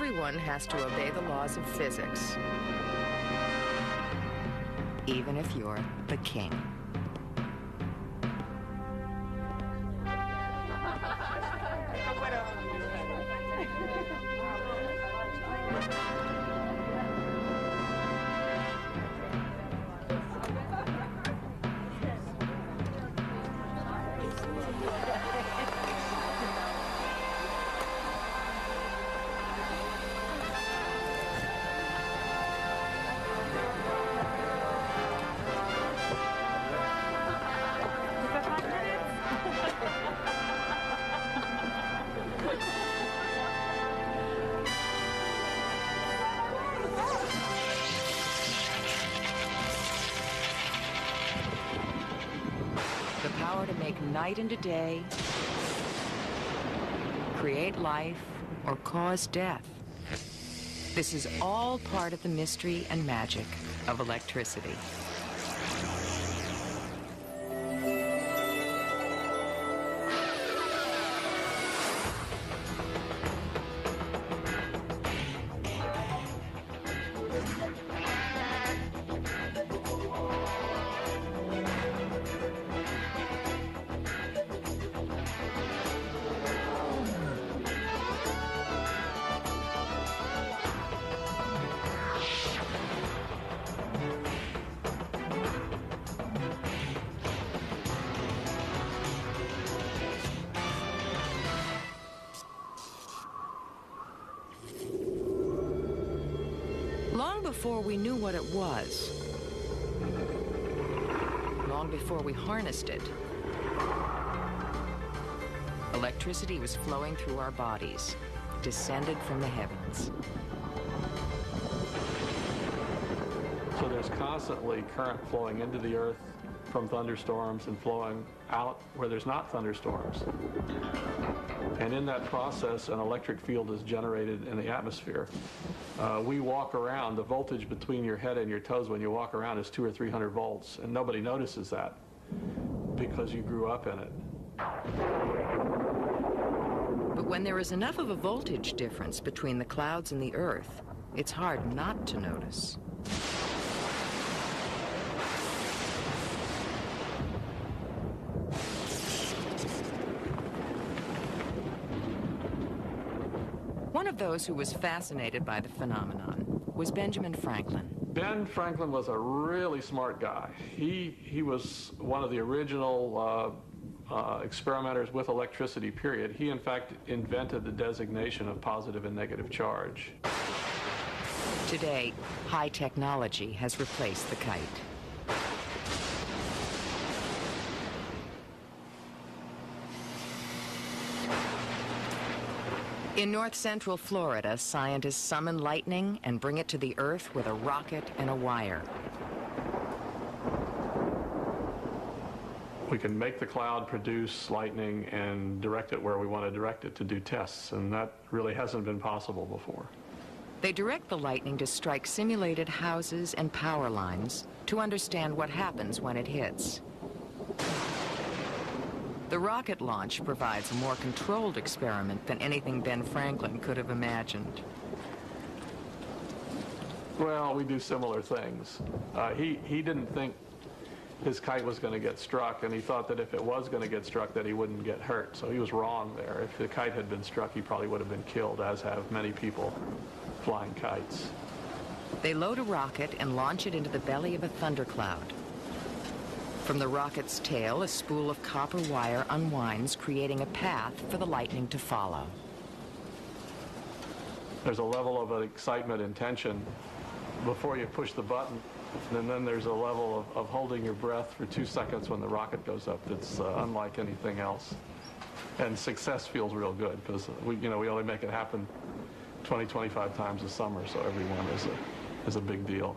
Everyone has to obey the laws of physics, even if you're the king. The power to make night into day, create life, or cause death. This is all part of the mystery and magic of electricity. Long before we knew what it was, long before we harnessed it, electricity was flowing through our bodies, descended from the heavens. So there's constantly current flowing into the earth from thunderstorms and flowing out where there's not thunderstorms. And in that process, an electric field is generated in the atmosphere. We walk around, the voltage between your head and your toes when you walk around is 200 or 300 volts, and nobody notices that because you grew up in it. But when there is enough of a voltage difference between the clouds and the earth, it's hard not to notice. One of those who was fascinated by the phenomenon was Benjamin Franklin. Ben Franklin was a really smart guy. He was one of the original experimenters with electricity, period. He, in fact, invented the designation of positive and negative charge. Today, high technology has replaced the kite. In north-central Florida, scientists summon lightning and bring it to the Earth with a rocket and a wire. We can make the cloud produce lightning and direct it where we want to direct it to do tests, and that really hasn't been possible before. They direct the lightning to strike simulated houses and power lines to understand what happens when it hits. The rocket launch provides a more controlled experiment than anything Ben Franklin could have imagined. Well, we do similar things. He didn't think his kite was going to get struck, and he thought that if it was going to get struck, that he wouldn't get hurt. So he was wrong there. If the kite had been struck, he probably would have been killed, as have many people flying kites. They load a rocket and launch it into the belly of a thundercloud. From the rocket's tail, a spool of copper wire unwinds, creating a path for the lightning to follow. There's a level of excitement and tension before you push the button, and then there's a level of holding your breath for 2 seconds when the rocket goes up that's unlike anything else. And success feels real good because we only make it happen 20, 25 times a summer, so every one is a big deal.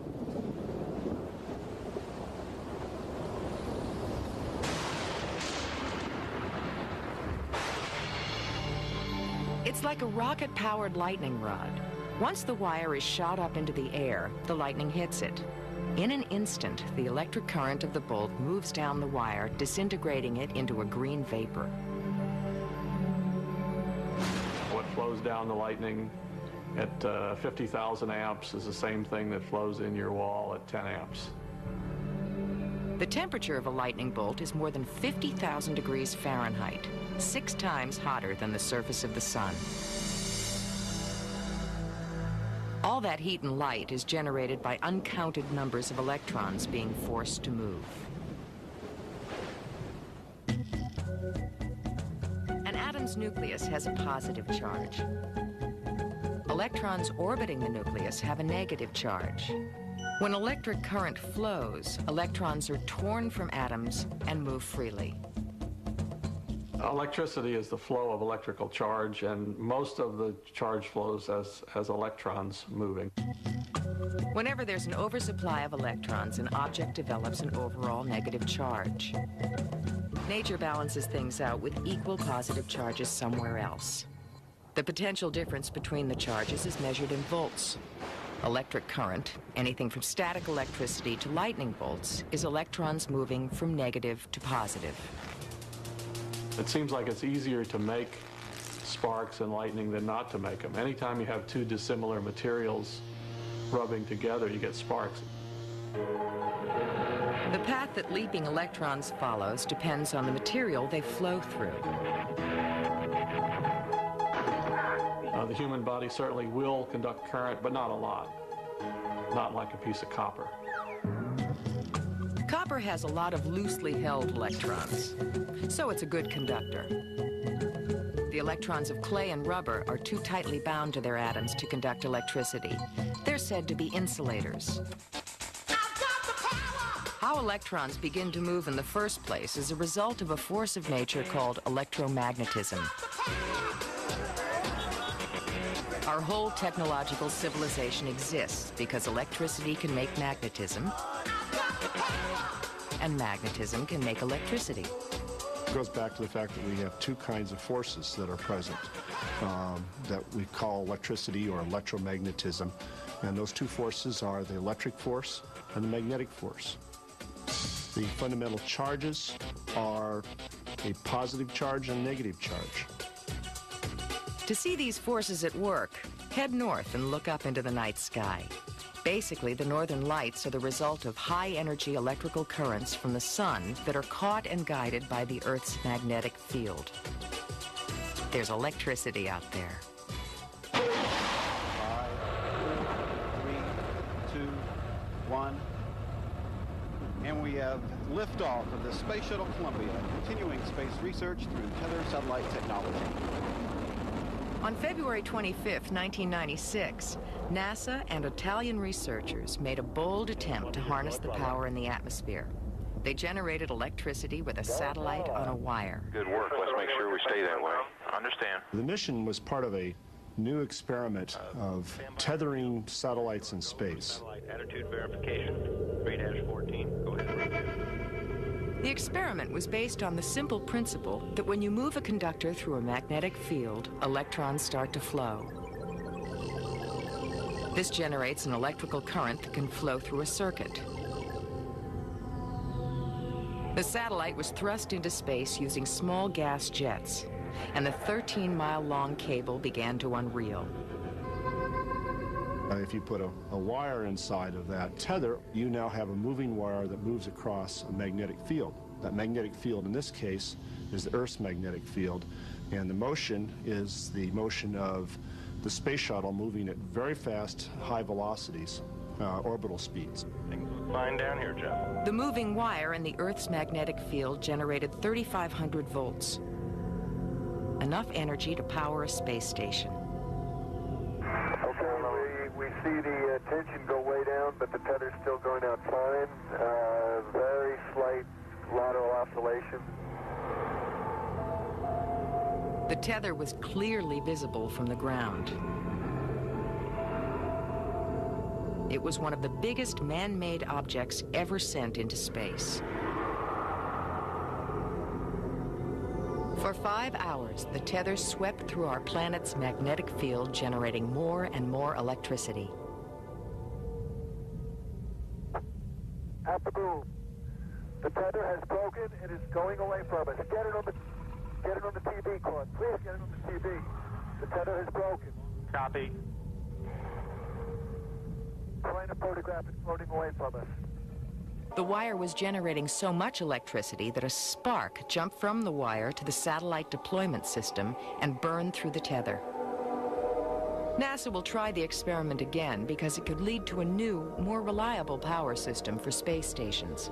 It's like a rocket-powered lightning rod. Once the wire is shot up into the air, the lightning hits it. In an instant, the electric current of the bolt moves down the wire, disintegrating it into a green vapor. What flows down the lightning at 50,000 amps is the same thing that flows in your wall at 10 amps. The temperature of a lightning bolt is more than 50,000 degrees Fahrenheit, 6 times hotter than the surface of the sun. All that heat and light is generated by uncounted numbers of electrons being forced to move. An atom's nucleus has a positive charge. Electrons orbiting the nucleus have a negative charge. When electric current flows, electrons are torn from atoms and move freely. Electricity is the flow of electrical charge, and most of the charge flows as electrons moving. Whenever there's an oversupply of electrons, an object develops an overall negative charge. Nature balances things out with equal positive charges somewhere else. The potential difference between the charges is measured in volts. Electric current, anything from static electricity to lightning bolts, is electrons moving from negative to positive. It seems like it's easier to make sparks and lightning than not to make them. Anytime you have two dissimilar materials rubbing together, you get sparks. The path that leaping electrons follows depends on the material they flow through. The human body certainly will conduct current, but not a lot. Not like a piece of copper. Copper has a lot of loosely held electrons, so it's a good conductor. The electrons of clay and rubber are too tightly bound to their atoms to conduct electricity. They're said to be insulators. How electrons begin to move in the first place is a result of a force of nature called electromagnetism. Our whole technological civilization exists because electricity can make magnetism, and magnetism can make electricity. It goes back to the fact that we have two kinds of forces that are present that we call electricity or electromagnetism. And those two forces are the electric force and the magnetic force. The fundamental charges are a positive charge and a negative charge. To see these forces at work, head north and look up into the night sky. Basically, the northern lights are the result of high-energy electrical currents from the sun that are caught and guided by the Earth's magnetic field. There's electricity out there. 5, 3, 2, 1. And we have liftoff of the Space Shuttle Columbia, continuing space research through tethered satellite technology. On February 25, 1996, NASA and Italian researchers made a bold attempt to harness the power in the atmosphere. They generated electricity with a satellite on a wire. Good work. Let's make sure we stay that way. Understand. The mission was part of a new experiment of tethering satellites in space. Attitude verification, 3-14. Go ahead. The experiment was based on the simple principle that when you move a conductor through a magnetic field, electrons start to flow. This generates an electrical current that can flow through a circuit. The satellite was thrust into space using small gas jets, and the 13-mile-long cable began to unreel. If you put a wire inside of that tether, you now have a moving wire that moves across a magnetic field. That magnetic field in this case is the Earth's magnetic field, and the motion is the motion of the space shuttle moving at very fast, high velocities, orbital speeds. Things look fine down here, Jeff. The moving wire in the Earth's magnetic field generated 3,500 volts, enough energy to power a space station. We see the tension go way down, but the tether's still going out fine. Very slight lateral oscillation. The tether was clearly visible from the ground. It was one of the biggest man-made objects ever sent into space. For 5 hours, the tether swept through our planet's magnetic field, generating more and more electricity. At the boom. The tether has broken. It is going away from us. Get it on the TV, Claude. Please get it on the TV. The tether has broken. Copy. Trying to photograph it floating away from us. The wire was generating so much electricity that a spark jumped from the wire to the satellite deployment system and burned through the tether. NASA will try the experiment again because it could lead to a new, more reliable power system for space stations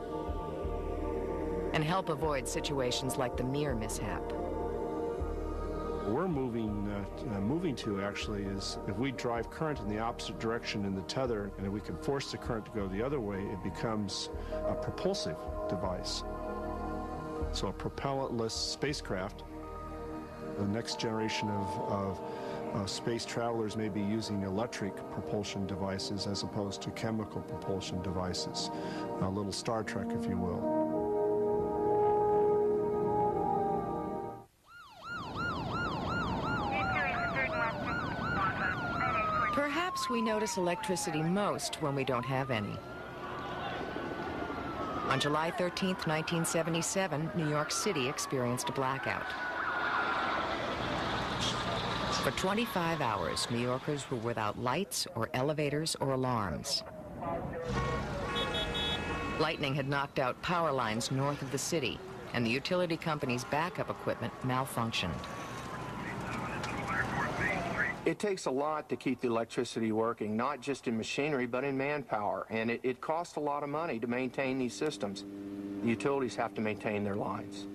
and help avoid situations like the Mir mishap. We're moving to actually is if we drive current in the opposite direction in the tether and if we can force the current to go the other way, it becomes a propulsive device. So a propellantless spacecraft, the next generation of space travelers may be using electric propulsion devices as opposed to chemical propulsion devices. A little Star Trek, if you will. Perhaps we notice electricity most when we don't have any. On July 13th, 1977, New York City experienced a blackout. For 25 hours, New Yorkers were without lights or elevators or alarms. Lightning had knocked out power lines north of the city, and the utility company's backup equipment malfunctioned. It takes a lot to keep the electricity working, not just in machinery, but in manpower, and it costs a lot of money to maintain these systems. The utilities have to maintain their lines.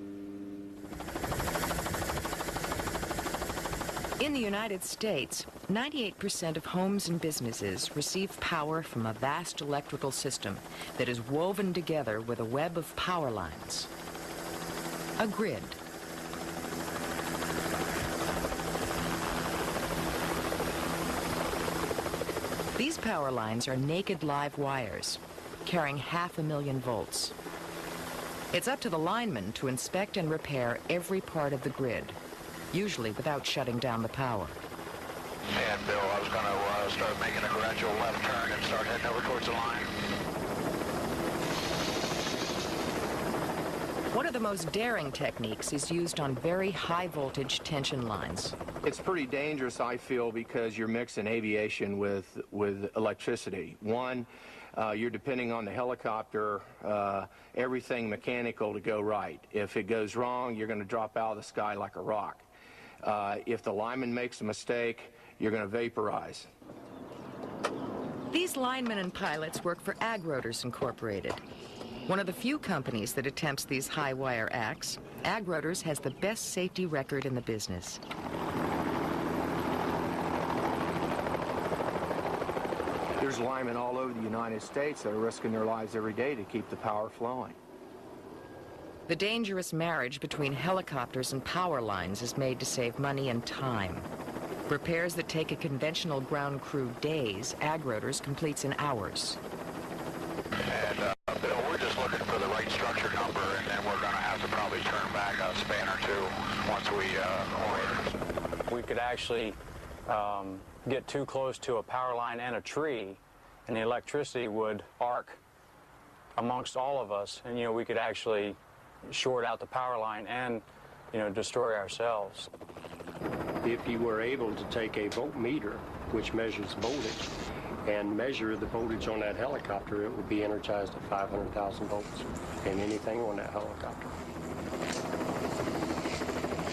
In the United States, 98% of homes and businesses receive power from a vast electrical system that is woven together with a web of power lines. A grid. These power lines are naked live wires, carrying 500,000 volts. It's up to the lineman to inspect and repair every part of the grid, usually without shutting down the power. And Bill, I was going to start making a gradual left turn and start heading over towards the line. One of the most daring techniques is used on very high voltage tension lines. It's pretty dangerous, I feel, because you're mixing aviation with electricity. One, you're depending on the helicopter, everything mechanical to go right. If it goes wrong, you're going to drop out of the sky like a rock. If the lineman makes a mistake, you're going to vaporize. These linemen and pilots work for Ag Rotors Incorporated. One of the few companies that attempts these high wire acts, Ag Rotors has the best safety record in the business. There's linemen all over the United States that are risking their lives every day to keep the power flowing. The dangerous marriage between helicopters and power lines is made to save money and time. Repairs that take a conventional ground crew days, Ag Rotors completes in hours. And Bill, we're just looking for the right structure number, and then we're going to have to probably turn back a span or two once we orient. We could actually get too close to a power line and a tree, and the electricity would arc amongst all of us, and we could actually short out the power line and destroy ourselves. If you were able to take a voltmeter, which measures voltage, and measure the voltage on that helicopter, it would be energized at 500,000 volts in anything on that helicopter.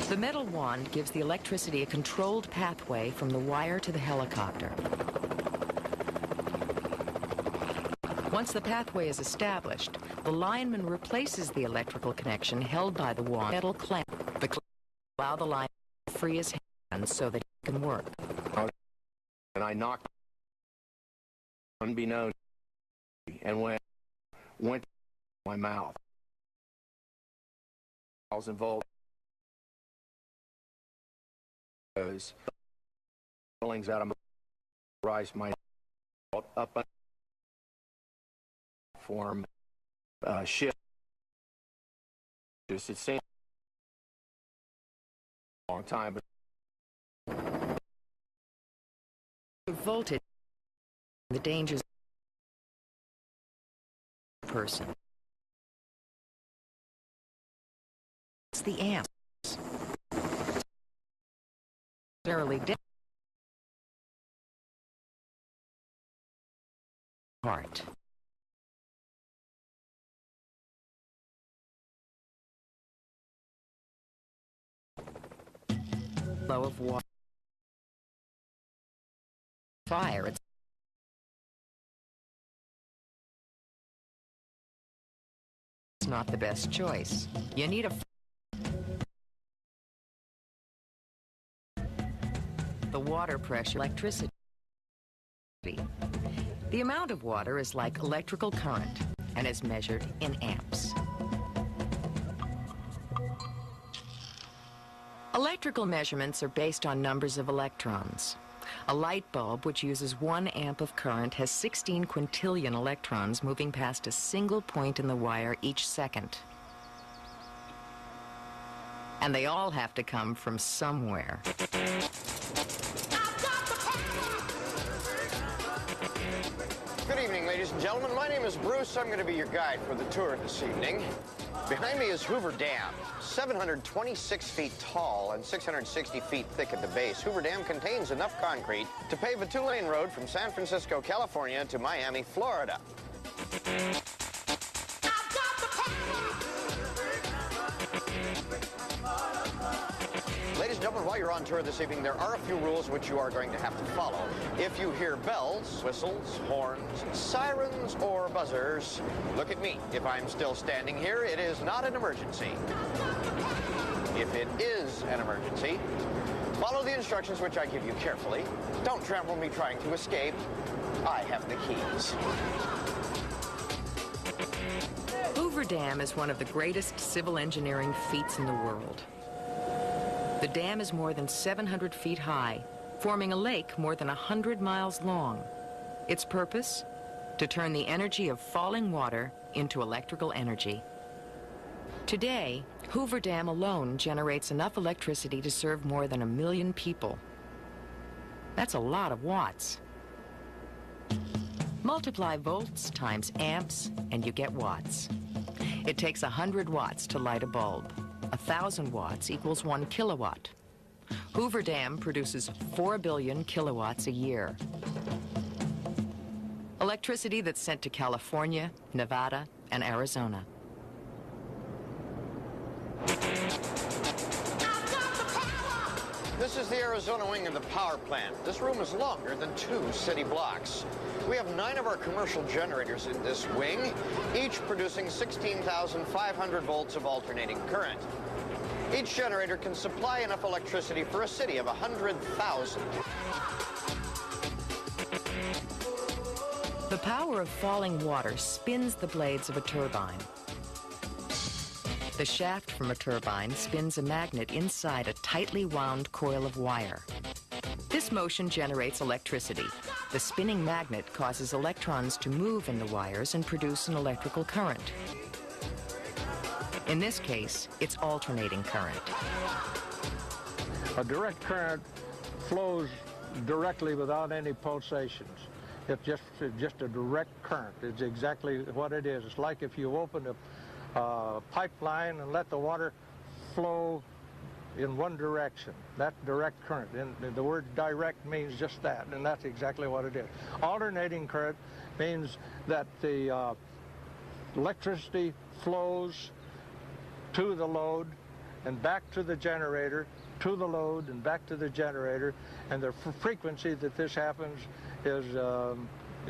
The metal wand gives the electricity a controlled pathway from the wire to the helicopter. Once the pathway is established, the lineman replaces the electrical connection held by the wand metal clamp. The clamp will allow the lineman to free his hands so that he can work. And I knocked unbeknownst and went to my mouth. 1,000 volts. Feelings out of my rise my up form shift. It seemed a long time, but voltage, the dangers of the person. It's the amps. Necessarily part. Flow of water. Fire. It's not the best choice. You need the water pressure, electricity. The amount of water is like electrical current and is measured in amps. Electrical measurements are based on numbers of electrons. A light bulb, which uses 1 amp of current, has 16 quintillion electrons moving past a single point in the wire each second. And they all have to come from somewhere. Good evening, ladies and gentlemen. My name is Bruce. I'm going to be your guide for the tour this evening. Behind me is Hoover Dam, 726 feet tall and 660 feet thick at the base. Hoover Dam contains enough concrete to pave a 2-lane road from San Francisco, California to Miami, Florida. Ladies and gentlemen, while you're on tour this evening, there are a few rules which you are going to have to follow. If you hear bells, whistles, horns, sirens, or buzzers, look at me. If I'm still standing here, it is not an emergency. If it is an emergency, follow the instructions which I give you carefully. Don't trample me trying to escape. I have the keys. Hoover Dam is one of the greatest civil engineering feats in the world. The dam is more than 700 feet high, forming a lake more than 100 miles long. Its purpose? To turn the energy of falling water into electrical energy. Today, Hoover Dam alone generates enough electricity to serve more than 1 million people. That's a lot of watts. Multiply volts times amps, and you get watts. It takes 100 watts to light a bulb. 1,000 watts equals 1 kilowatt. Hoover Dam produces 4 billion kilowatts a year. Electricity that's sent to California, Nevada, and Arizona. This is the Arizona wing of the power plant. This room is longer than 2 city blocks. We have 9 of our commercial generators in this wing, each producing 16,500 volts of alternating current. Each generator can supply enough electricity for a city of 100,000. The power of falling water spins the blades of a turbine. The shaft from a turbine spins a magnet inside a tightly wound coil of wire. This motion generates electricity. The spinning magnet causes electrons to move in the wires and produce an electrical current. In this case, it's alternating current. A direct current flows directly without any pulsations. It's just a direct current. It's exactly what it is. It's like if you open a pipeline and let the water flow in one direction. That's direct current. And the word direct means just that, and that's exactly what it is. Alternating current means that the electricity flows to the load and back to the generator, to the load and back to the generator, and the frequency that this happens is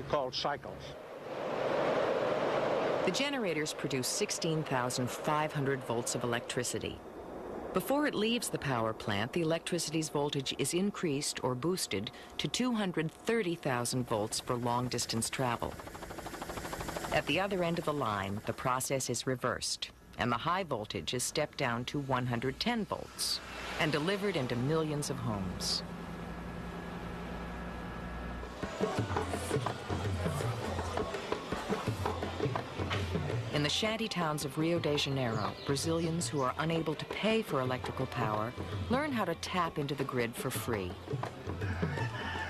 called cycles. The generators produce 16,500 volts of electricity. Before it leaves the power plant, the electricity's voltage is increased or boosted to 230,000 volts for long-distance travel. At the other end of the line, the process is reversed, and the high voltage is stepped down to 110 volts and delivered into millions of homes. In the shanty towns of Rio de Janeiro, Brazilians who are unable to pay for electrical power learn how to tap into the grid for free.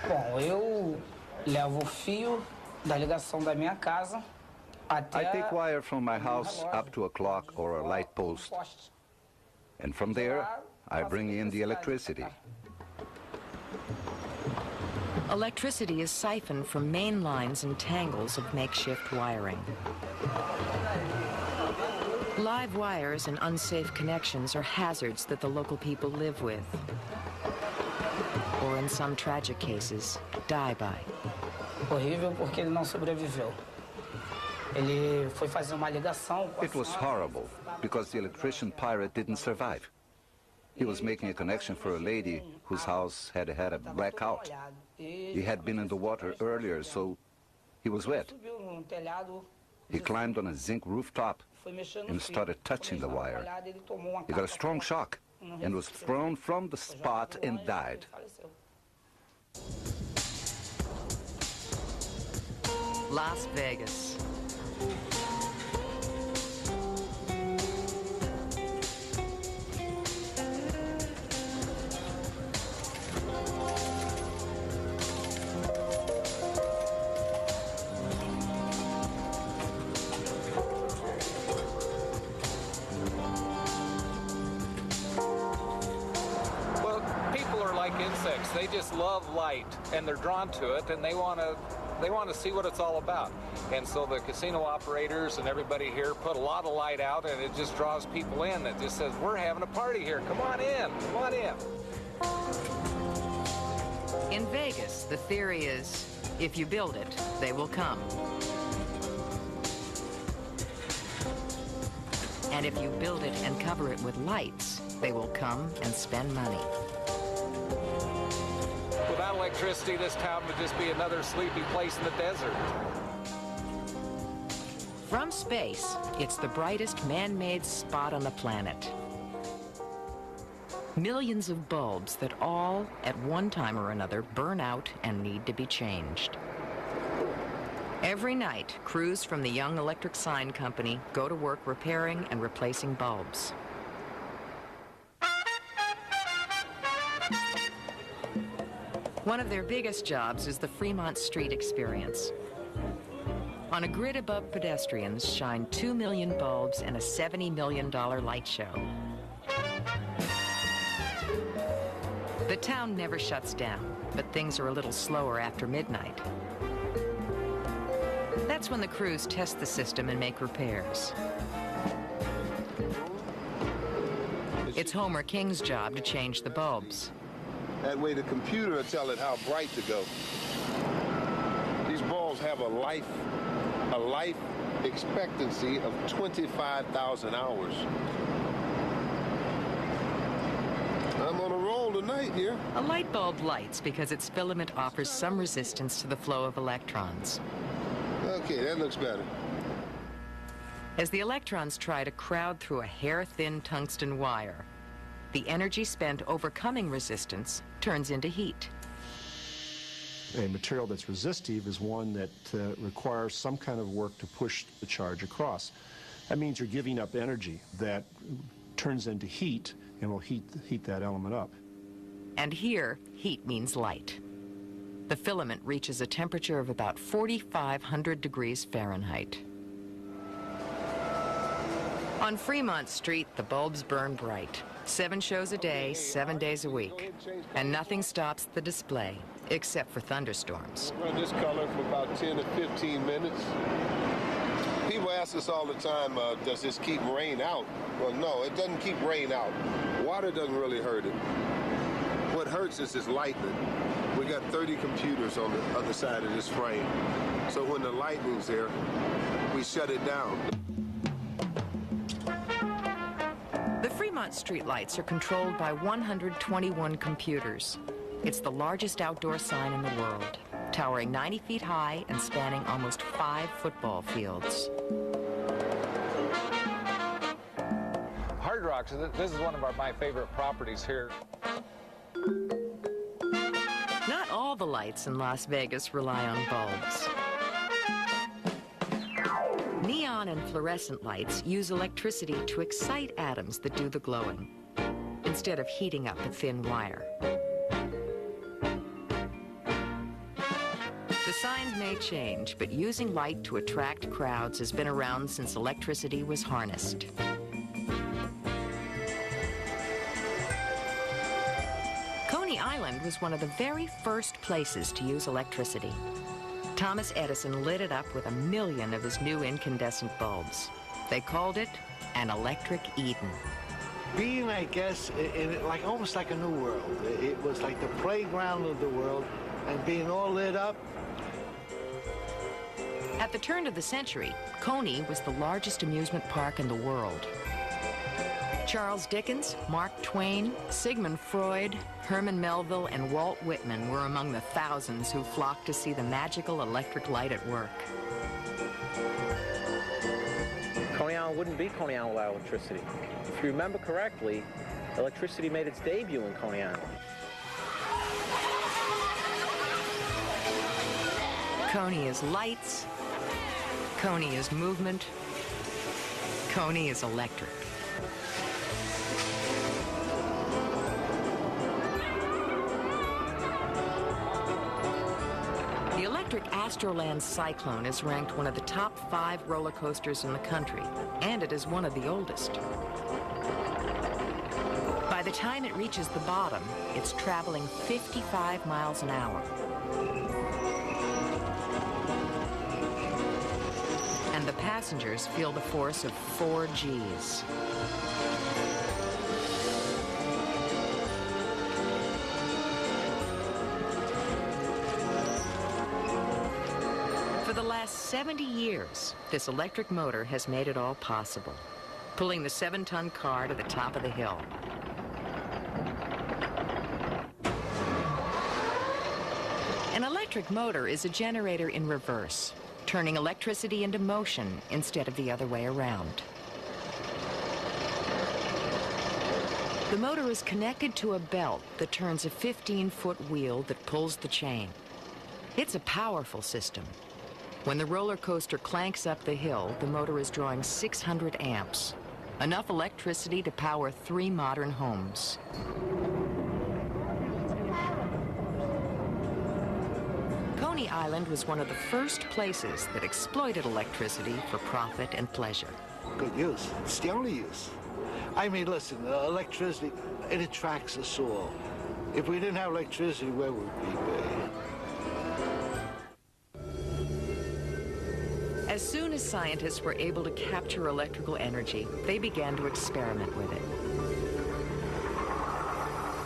Bom, eu levo o fio da ligação da minha casa até I take wire from my house up to a clock or a light post, and from there I bring in the electricity. Electricity is siphoned from main lines and tangles of makeshift wiring. Live wires and unsafe connections are hazards that the local people live with, or in some tragic cases, die by. Horrível porque ele não sobreviveu. Ele foi fazer uma ligação. It was horrible because the electrician pirate didn't survive. He was making a connection for a lady whose house had had a blackout. He had been in the water earlier, so he was wet. He climbed on a zinc rooftop and started touching the wire. He got a strong shock and was thrown from the spot and died. Las Vegas. Insects, they just love light and they're drawn to it and they want to see what it's all about. And so the casino operators and everybody here put a lot of light out, and it just draws people in. That just says, we're having a party here, come on in, come on in. In Vegas, the theory is, if you build it, they will come. And if you build it and cover it with lights, they will come and spend money. Without electricity, this town would just be another sleepy place in the desert. From space, it's the brightest man-made spot on the planet. Millions of bulbs that all, at one time or another, burn out and need to be changed. Every night, crews from the Young Electric Sign Company go to work repairing and replacing bulbs. One of their biggest jobs is the Fremont Street experience. On a grid above pedestrians shine 2 million bulbs and a $70 million light show. The town never shuts down, but things are a little slower after midnight. That's when the crews test the system and make repairs. It's Homer King's job to change the bulbs. That way the computer will tell it how bright to go. These bulbs have a life expectancy of 25,000 hours. I'm on a roll tonight here. A light bulb lights because its filament offers some resistance to the flow of electrons. Okay, that looks better. As the electrons try to crowd through a hair-thin tungsten wire, the energy spent overcoming resistance turns into heat. A material that's resistive is one that requires some kind of work to push the charge across. That means you're giving up energy that turns into heat and will heat that element up. And here, heat means light. The filament reaches a temperature of about 4,500 degrees Fahrenheit. On Fremont Street, the bulbs burn bright. 7 shows a day, 7 days a week. And nothing stops the display, except for thunderstorms. Run this color for about 10 to 15 minutes. People ask us all the time, does this keep rain out? Well, no, it doesn't keep rain out. Water doesn't really hurt it. What hurts is this lightning. We got 30 computers on the other side of this frame. So when the lightning's there, we shut it down. The Fremont street lights are controlled by 121 computers. It's the largest outdoor sign in the world, towering 90 feet high and spanning almost 5 football fields. Hard Rock, this is one of my favorite properties here. Not all the lights in Las Vegas rely on bulbs. Neon and fluorescent lights use electricity to excite atoms that do the glowing, instead of heating up a thin wire. The signs may change, but using light to attract crowds has been around since electricity was harnessed. Coney Island was one of the very first places to use electricity. Thomas Edison lit it up with 1 million of his new incandescent bulbs. They called it an electric Eden. Being, I guess, almost like a new world. It was like the playground of the world, and being all lit up. At the turn of the century, Coney was the largest amusement park in the world. Charles Dickens, Mark Twain, Sigmund Freud, Herman Melville, and Walt Whitman were among the thousands who flocked to see the magical electric light at work. Coney Island wouldn't be Coney Island without electricity. If you remember correctly, electricity made its debut in Coney Island. Coney is lights, Coney is movement, Coney is electric. The electric Astroland Cyclone is ranked one of the top 5 roller coasters in the country, and it is one of the oldest. By the time it reaches the bottom, it's traveling 55 miles an hour. And the passengers feel the force of 4 Gs. For the last 70 years, this electric motor has made it all possible, pulling the 7-ton car to the top of the hill. An electric motor is a generator in reverse, turning electricity into motion instead of the other way around. The motor is connected to a belt that turns a 15-foot wheel that pulls the chain. It's a powerful system. When the roller coaster clanks up the hill, the motor is drawing 600 amps, enough electricity to power 3 modern homes. Coney Island was one of the first places that exploited electricity for profit and pleasure. Good use. It's the only use. I mean, listen, electricity, it attracts us all. If we didn't have electricity, where would we be? As soon as scientists were able to capture electrical energy, they began to experiment with it.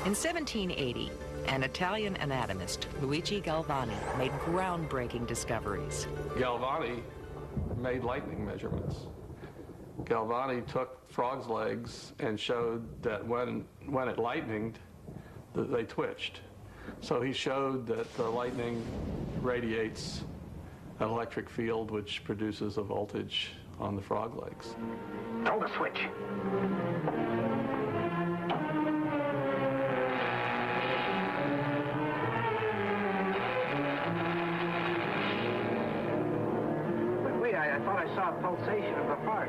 In 1780, an Italian anatomist, Luigi Galvani, made groundbreaking discoveries. Galvani made lightning measurements. Galvani took frogs' legs and showed that when it lightened, they twitched. So he showed that the lightning radiates an electric field which produces a voltage on the frog legs. Throw the switch. I thought I saw a pulsation of the heart.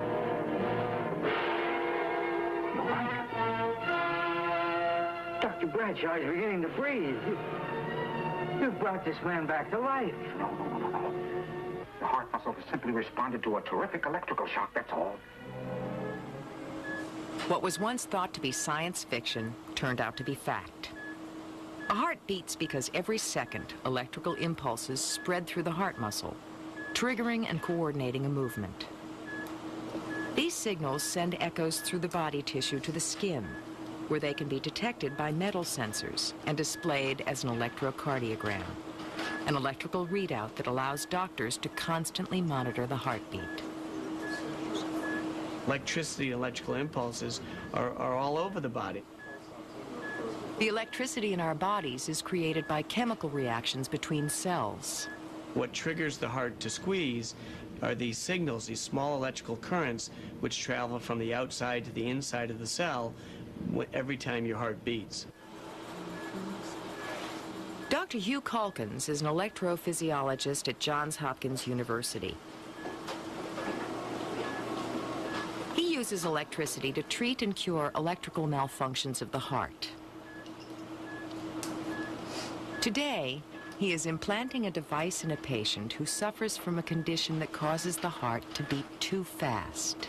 Dr. Bradshaw is beginning to breathe. You've brought this man back to life. No. The heart muscle has simply responded to a terrific electrical shock, that's all. What was once thought to be science fiction turned out to be fact. A heart beats because every second electrical impulses spread through the heart muscle, triggering and coordinating a movement. These signals send echoes through the body tissue to the skin, where they can be detected by metal sensors and displayed as an electrocardiogram, an electrical readout that allows doctors to constantly monitor the heartbeat. Electricity and electrical impulses are all over the body. The electricity in our bodies is created by chemical reactions between cells. What triggers the heart to squeeze are these signals, these small electrical currents, which travel from the outside to the inside of the cell every time your heart beats. Dr. Hugh Calkins is an electrophysiologist at Johns Hopkins University. He uses electricity to treat and cure electrical malfunctions of the heart. Today, he is implanting a device in a patient who suffers from a condition that causes the heart to beat too fast.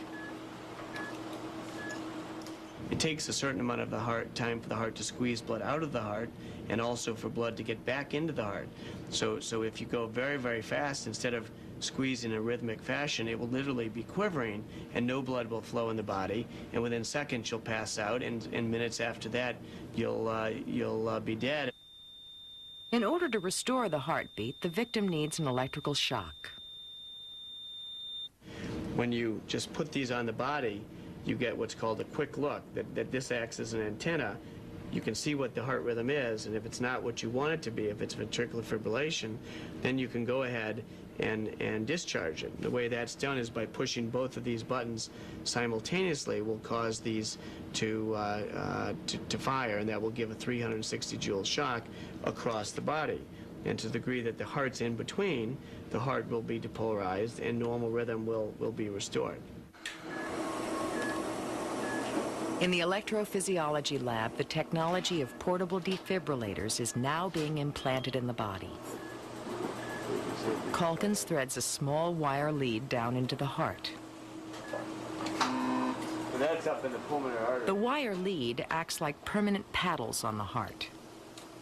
it takes a certain amount of the heart time for the heart to squeeze blood out of the heart, and also for blood to get back into the heart. So if you go very, very fast, instead of squeezing in a rhythmic fashion, it will literally be quivering and no blood will flow in the body, and within seconds you'll pass out, and minutes after that you'll be dead. In order to restore the heartbeat, the victim needs an electrical shock. When you just put these on the body, you get what's called a quick look, that this acts as an antenna. You can see what the heart rhythm is, and if it's not what you want it to be, if it's ventricular fibrillation, then you can go ahead and discharge it. The way that's done is by pushing both of these buttons simultaneously will cause these to fire, and that will give a 360 joule shock across the body. And to the degree that the heart's in between, the heart will be depolarized and normal rhythm will be restored. In the electrophysiology lab, the technology of portable defibrillators is now being implanted in the body. Calkins threads a small wire lead down into the heart. That's up in the pulmonary artery. The wire lead acts like permanent paddles on the heart.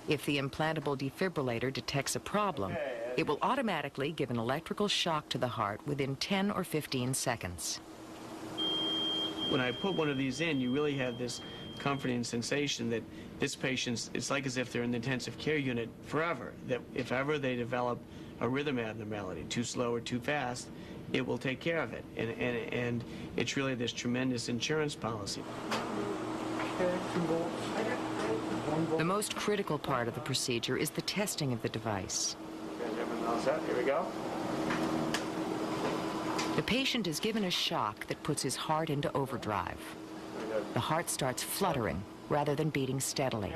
If the implantable defibrillator detects a problem, it will automatically give an electrical shock to the heart within 10 or 15 seconds. When I put one of these in, you really have this comforting sensation that this patient, it's like as if they're in the intensive care unit forever, that if ever they develop a rhythm abnormality, too slow or too fast, it will take care of it. And it's really this tremendous insurance policy. The most critical part of the procedure is the testing of the device. Here we go. The patient is given a shock that puts his heart into overdrive. The heart starts fluttering rather than beating steadily.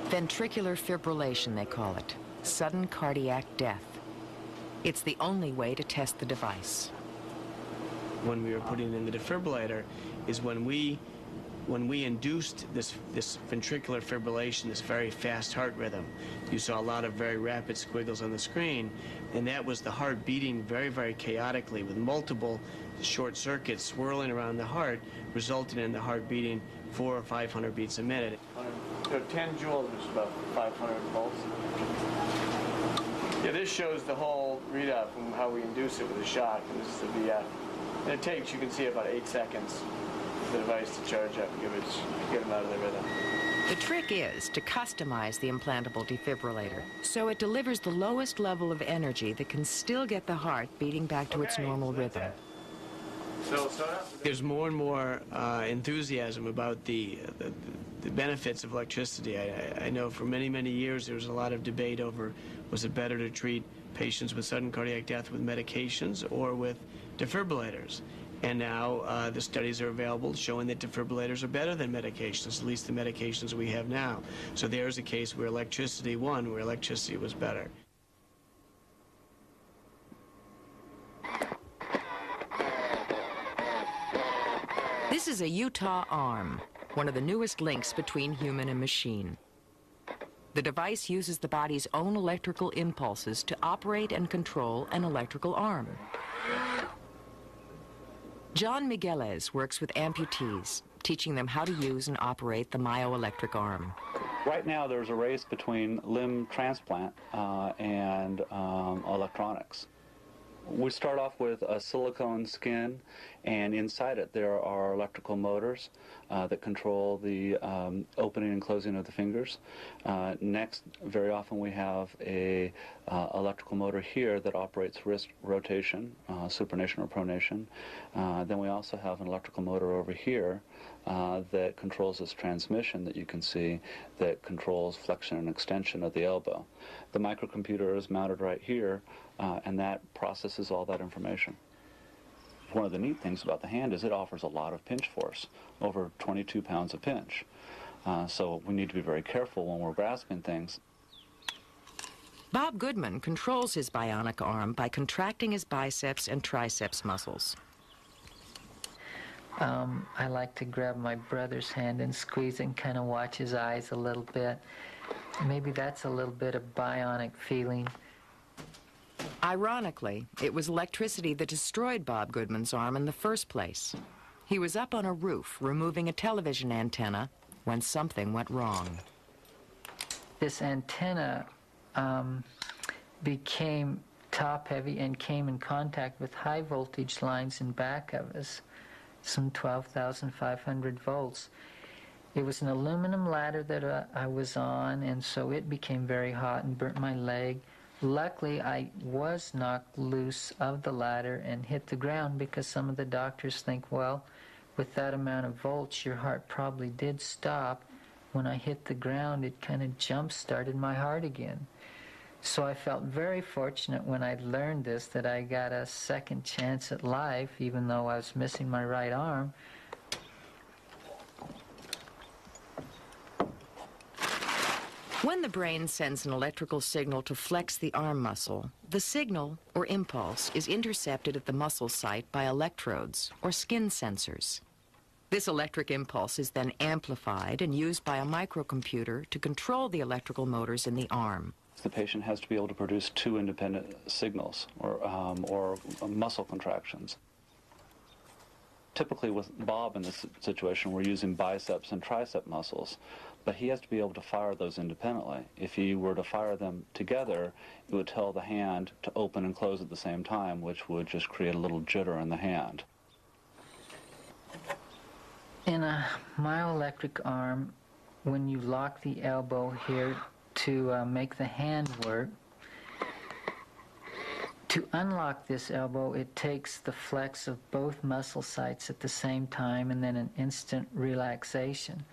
Ventricular fibrillation, they call it. Sudden cardiac death. It's the only way to test the device. When we were putting in the defibrillator is when we induced this ventricular fibrillation, this very fast heart rhythm. You saw a lot of very rapid squiggles on the screen, and that was the heart beating very, very chaotically with multiple short circuits swirling around the heart, resulting in the heart beating 400 or 500 beats a minute. So 10 joules, which is about 500 volts. Yeah, this shows the whole readout from how we induce it with a shock, and this is the VF. And it takes, you can see, about 8 seconds for the device to charge up and get them out of the rhythm. The trick is to customize the implantable defibrillator so it delivers the lowest level of energy that can still get the heart beating back to its normal rhythm. There's more and more enthusiasm about the benefits of electricity. I know for many, many years there was a lot of debate over, was it better to treat patients with sudden cardiac death with medications or with defibrillators? And now the studies are available showing that defibrillators are better than medications, at least the medications we have now. So there's a case where electricity won, where electricity was better. This is a Utah arm, one of the newest links between human and machine. The device uses the body's own electrical impulses to operate and control an electrical arm. John Migueles works with amputees, teaching them how to use and operate the myoelectric arm. Right now there's a race between limb transplant and electronics. We start off with a silicone skin, and inside it there are electrical motors that control the opening and closing of the fingers. Next, very often we have a electrical motor here that operates wrist rotation, supination or pronation. Then we also have an electrical motor over here that controls this transmission that you can see that controls flexion and extension of the elbow. The microcomputer is mounted right here, and that processes all that information. One of the neat things about the hand is it offers a lot of pinch force, over 22 pounds of pinch. So we need to be very careful when we're grasping things. Bob Goodman controls his bionic arm by contracting his biceps and triceps muscles. I like to grab my brother's hand and squeeze and kind of watch his eyes a little bit. Maybe that's a little bit of bionic feeling. Ironically, it was electricity that destroyed Bob Goodman's arm in the first place. He was up on a roof removing a television antenna when something went wrong. This antenna became top-heavy and came in contact with high voltage lines in back of us, some 12,500 volts. It was an aluminum ladder that I was on, and so it became very hot and burnt my leg. Luckily, I was knocked loose of the ladder and hit the ground, because some of the doctors think, well, with that amount of volts, your heart probably did stop. When I hit the ground, it kind of jump-started my heart again. So I felt very fortunate when I learned this, that I got a second chance at life, even though I was missing my right arm. When the brain sends an electrical signal to flex the arm muscle, the signal, or impulse, is intercepted at the muscle site by electrodes, or skin sensors. This electric impulse is then amplified and used by a microcomputer to control the electrical motors in the arm. The patient has to be able to produce two independent signals, or muscle contractions. Typically with Bob in this situation, we're using biceps and tricep muscles, but he has to be able to fire those independently. If he were to fire them together, it would tell the hand to open and close at the same time, which would just create a little jitter in the hand. In a myoelectric arm, when you lock the elbow here to make the hand work, to unlock this elbow, it takes the flex of both muscle sites at the same time and then an instant relaxation.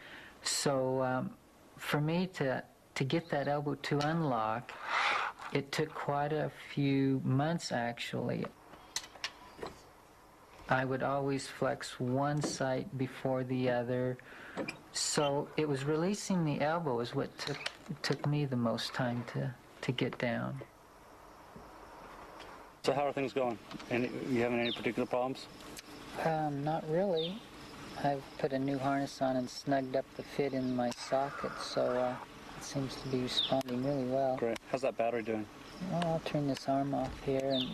So for me to get that elbow to unlock, it took quite a few months, actually. I would always flex one site before the other. So it was releasing the elbow is what took me the most time to get down. So how are things going? You having any particular problems? Not really. I've put a new harness on and snugged up the fit in my socket, so it seems to be responding really well. Great. How's that battery doing? Well, I'll turn this arm off here, and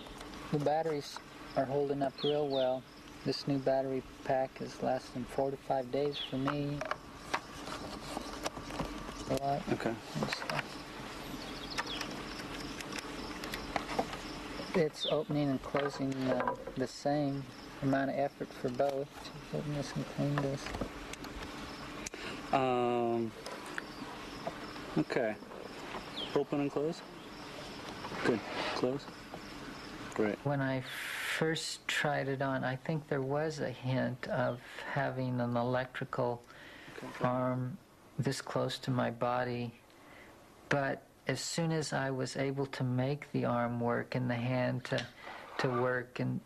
the batteries are holding up real well. This new battery pack is lasting 4 to 5 days for me. A lot. Okay. It's opening and closing the same amount of effort for both. Open this and clean this. Okay. Open and close? Good. Close? Great. When I first tried it on, I think there was a hint of having an electrical arm this close to my body, but as soon as I was able to make the arm work and the hand to work, and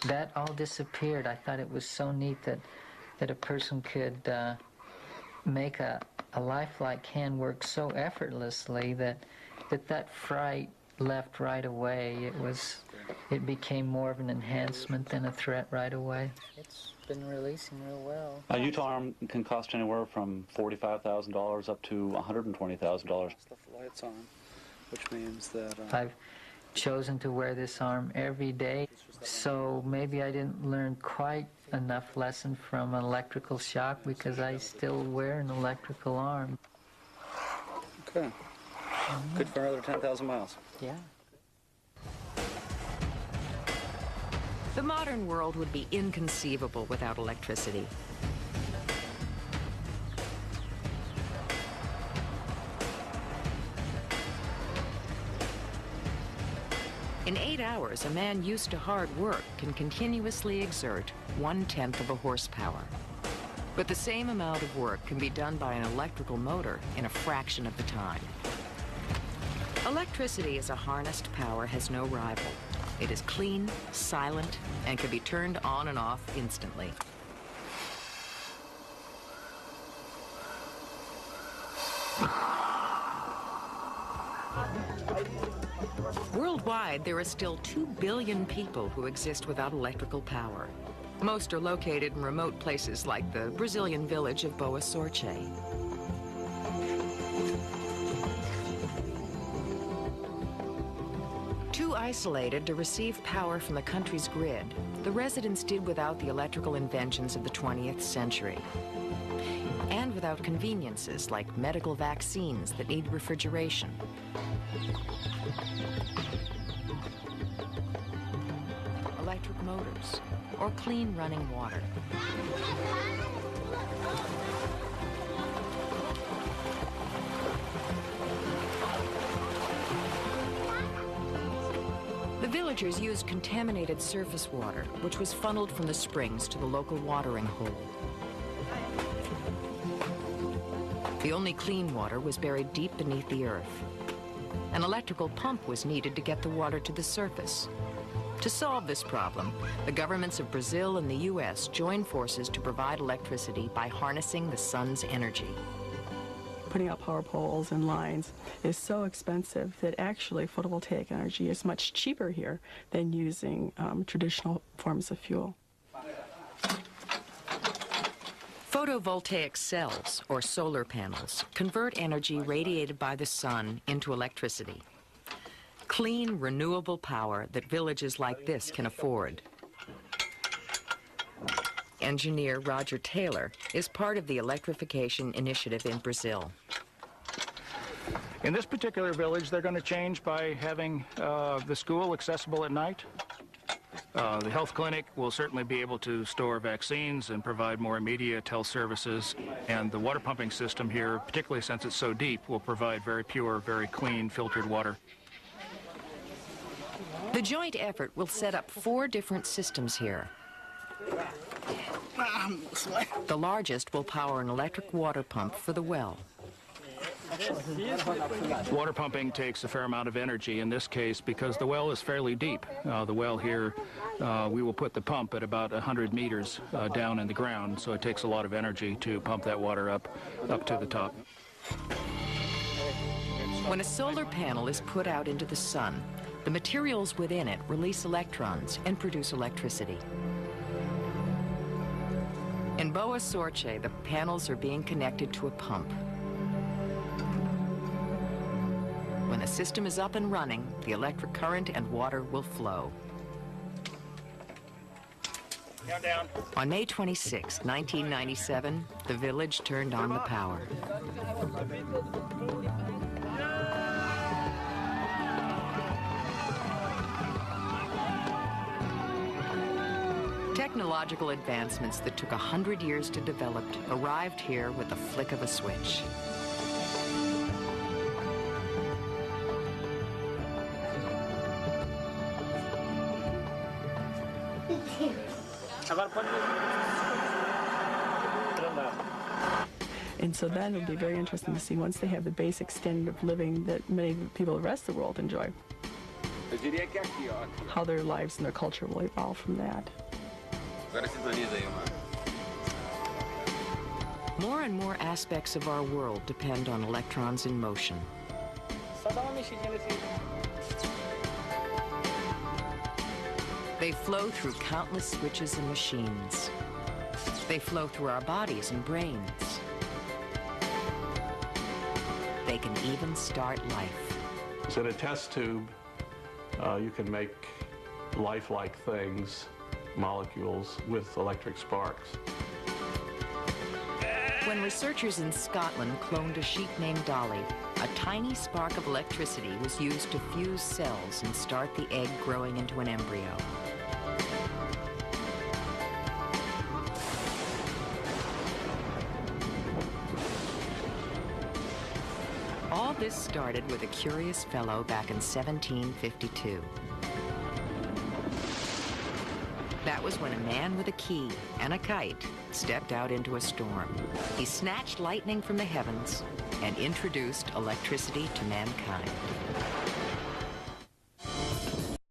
that all disappeared. I thought it was so neat that a person could make a lifelike hand work so effortlessly that fright left right away. It became more of an enhancement than a threat right away. It's been releasing real well. A Utah arm can cost anywhere from $45,000 up to $120,000. Left the lights on, which means that I've chosen to wear this arm every day, so maybe I didn't learn quite enough lesson from an electrical shock, because I still wear an electrical arm. Okay. Good for another 10,000 miles. Yeah. The modern world would be inconceivable without electricity. In 8 hours, a man used to hard work can continuously exert 1/10 of a horsepower. But the same amount of work can be done by an electrical motor in a fraction of the time. Electricity as a harnessed power has no rival. It is clean, silent, and can be turned on and off instantly. Worldwide, there are still 2 billion people who exist without electrical power. Most are located in remote places like the Brazilian village of Boa Sorte. isolated to receive power from the country's grid, the residents did without the electrical inventions of the 20th century. And without conveniences like medical vaccines that need refrigeration. Electric motors, or clean running water. The villagers used contaminated surface water, which was funneled from the springs to the local watering hole. The only clean water was buried deep beneath the earth. An electrical pump was needed to get the water to the surface. To solve this problem, the governments of Brazil and the U.S. joined forces to provide electricity by harnessing the sun's energy. Putting up power poles and lines is so expensive that actually photovoltaic energy is much cheaper here than using traditional forms of fuel. Photovoltaic cells, or solar panels, convert energy radiated by the sun into electricity. Clean, renewable power that villages like this can afford. Engineer Roger Taylor is part of the electrification initiative in Brazil. In this particular village, they're going to change by having the school accessible at night. The health clinic will certainly be able to store vaccines and provide more immediate health services. And the water pumping system here, particularly since it's so deep, will provide very pure, very clean, filtered water. The joint effort will set up 4 different systems here. The largest will power an electric water pump for the well. Water pumping takes a fair amount of energy in this case because the well is fairly deep. The well here, we will put the pump at about 100 meters down in the ground, so it takes a lot of energy to pump that water up to the top. When a solar panel is put out into the sun, the materials within it release electrons and produce electricity. In Boa Sorte, the panels are being connected to a pump. When the system is up and running, the electric current and water will flow. Down. On May 26, 1997, the village turned on the power. Technological advancements that took 100 years to develop arrived here with the flick of a switch. And so then it'll be very interesting to see once they have the basic standard of living that many people of the rest of the world enjoy, how their lives and their culture will evolve from that. More and more aspects of our world depend on electrons in motion. They flow through countless switches and machines. They flow through our bodies and brains. They can even start life. So in a test tube, you can make lifelike things, molecules, with electric sparks. When researchers in Scotland cloned a sheep named Dolly, a tiny spark of electricity was used to fuse cells and start the egg growing into an embryo. All this started with a curious fellow back in 1752. That was when a man with a key and a kite stepped out into a storm. He snatched lightning from the heavens and introduced electricity to mankind.